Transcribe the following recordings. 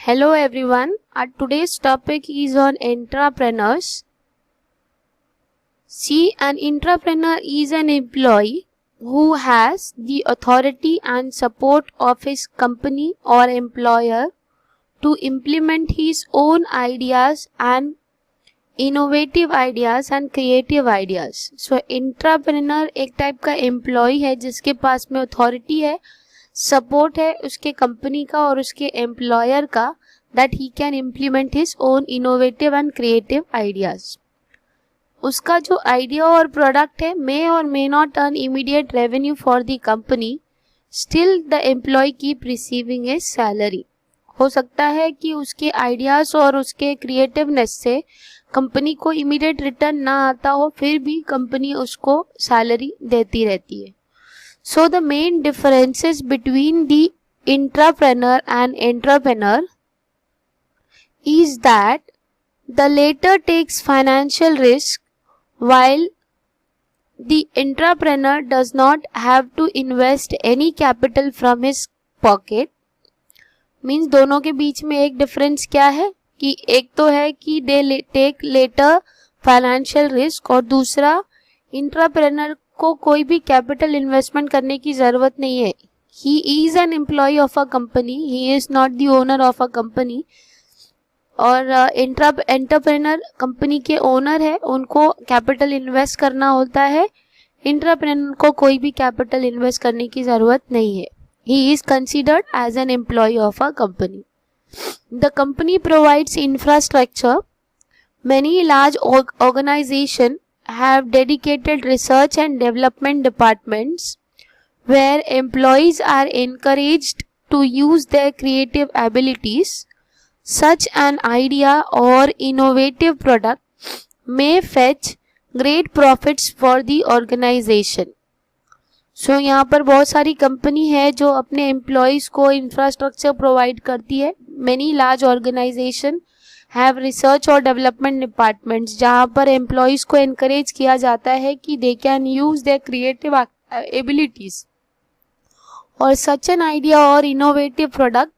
Hello everyone, our today's topic is on entrepreneurs. See, an entrepreneur is an employee who has the authority and support of his company or employer to implement his own ideas and innovative ideas and creative ideas. So entrepreneur एक type का employ है जिसके पास में authority है, support है उसके company का और उसके एम्प्लॉयर का, that he can implement his own innovative and creative ideas. उसका जो आइडिया और प्रोडक्ट है may or may not earn immediate revenue for the company, still the employee keep receiving his salary. हो सकता है कि उसके आइडियाज और उसके क्रिएटिवनेस से कंपनी को इमीडिएट रिटर्न ना आता हो, फिर भी कंपनी उसको सैलरी देती रहती है. So the main differences between the intrapreneur and entrepreneur is that the latter takes financial risk while the intrapreneur does not have to invest any capital from his pocket. Means दोनों के बीच में एक difference क्या है कि एक तो है कि they take later financial risk और दूसरा इंट्राप्रेनर को कोई भी कैपिटल इन्वेस्टमेंट करने की जरूरत नहीं है. He is an employee of a company, he is not the owner of a company. और एंटरप्रेनर कंपनी के ओनर है, उनको कैपिटल इन्वेस्ट करना होता है. इंट्राप्रेनर को कोई भी कैपिटल इन्वेस्ट करने की जरूरत नहीं है. He is considered as an employee of a company. The company provides infrastructure. Many large organization have dedicated research and development departments where employees are encouraged to use their creative abilities. Such an idea or innovative product may fetch great profits for the organization. So यहाँ पर बहुत सारी company है जो अपने employees को infrastructure provide करती है. Many large organization have research और डेवलपमेंट डिपार्टमेंट्स जहाँ पर एम्प्लॉयज़ को एनकरेज किया जाता है कि they can use their creative abilities. और सच एन आइडिया और इनोवेटिव प्रोडक्ट,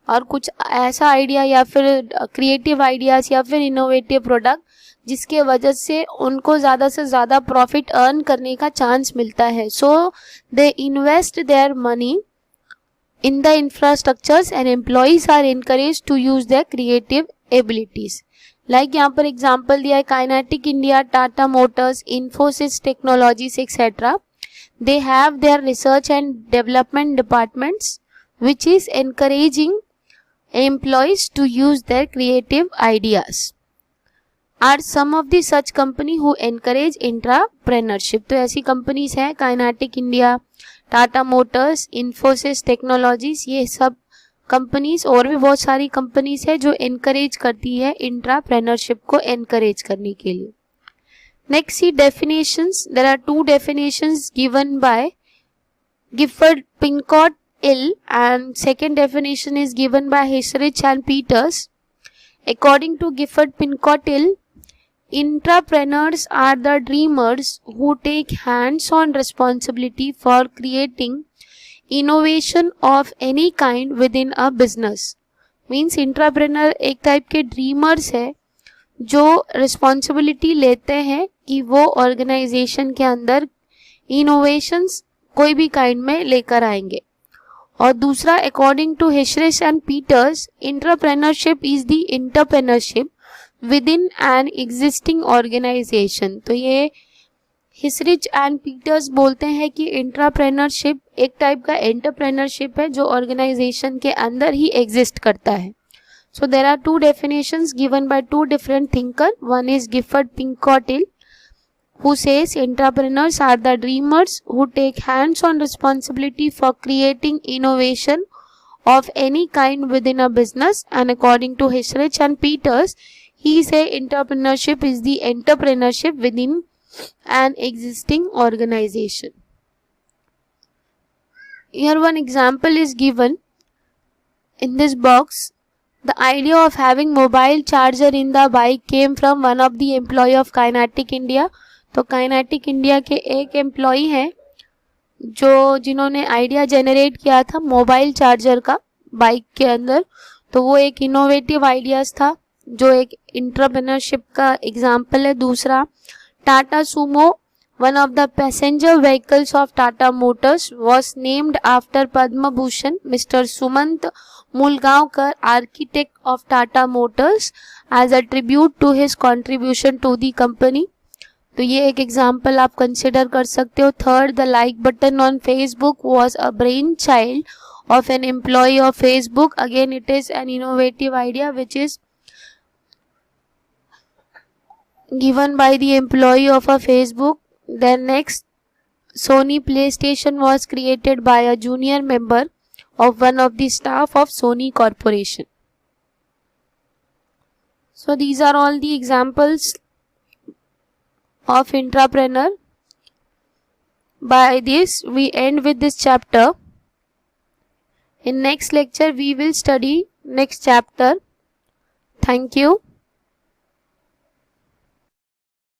और कुछ ऐसा आइडिया या फिर क्रिएटिव आइडियाज या फिर इनोवेटिव प्रोडक्ट जिसके वजह से उनको ज़्यादा से ज़्यादा प्रॉफिट अर्न करने का चांस मिलता है. So they invest their money in the infrastructures and employees are encouraged to use their creative abilities. Like यहाँ पर एग्जाम्पल दिया है kinetic India, Tata Motors, Infosys technologies etcetera. They have their research and development departments which is encouraging employees to use their creative ideas. Are some of the such company who encourage entrepreneurship. तो ऐसी companies हैं kinetic India, Tata Motors, Infosys technologies, ये सब companies और भी बहुत सारी companies है जो एनकरेज करती है इंट्राप्रेनरशिप को एनकरेज करने के लिए. Next see definitions. There are two definitions given by Gifford Pinchot इल and second definition is given by Hisrich and Peters. According to Gifford Pinchot इल, intrapreneurs are the dreamers who take hands-on responsibility for creating innovation of any kind within a business. Means intrapreneur एक type के dreamers है जो responsibility लेते हैं कि वो organisation के अंदर इनोवेशंस कोई भी काइंड में लेकर आएंगे. और दूसरा, according to Hisrich and Peters, intrapreneurship is the entrepreneurship within an existing organization. तो ये हिसरिच एंड पीटर्स बोलते हैं कि इंट्राप्रेनरशिप एक टाइप का एंटरप्रेनरशिप है जो ऑर्गेनाइजेशन के अंदर ही एग्जिस्ट करता है. So there are two definitions given by two different thinker. One is Gifford Pinchot who says entrepreneurs are the dreamers who take hands-on responsibility for creating innovation of any kind within a business, and according to Hisrich and Peters, he say entrepreneurship is the entrepreneurship within an existing organization. Here one example is given in this box. The idea of having mobile charger in the bike came from one of the employee of Kinetic India. तो Kinetic India के एक employee हैं जिन्होंने idea generate किया था mobile charger का bike के अंदर. तो वो एक इनोवेटिव आइडियाज था जो एक इंटरप्रेन्योरशिप का एग्जाम्पल है। दूसरा, Tata Sumo, one of the passenger vehicles of Tata Motors, was named after Padma Bhushan Mr. Sumant Mulgaonkar, architect of Tata Motors, as a tribute to his contribution to the company. तो ये एक example आप consider कर सकते हो। Third, the like button on Facebook was a brain child of an employee of Facebook. Again, it is an innovative idea which is given by the employee of a Facebook. Then next, Sony PlayStation was created by a junior member of one of the staff of Sony Corporation. So these are all the examples of intrapreneur. By this we end with this chapter. In next lecture we will study next chapter. Thank you.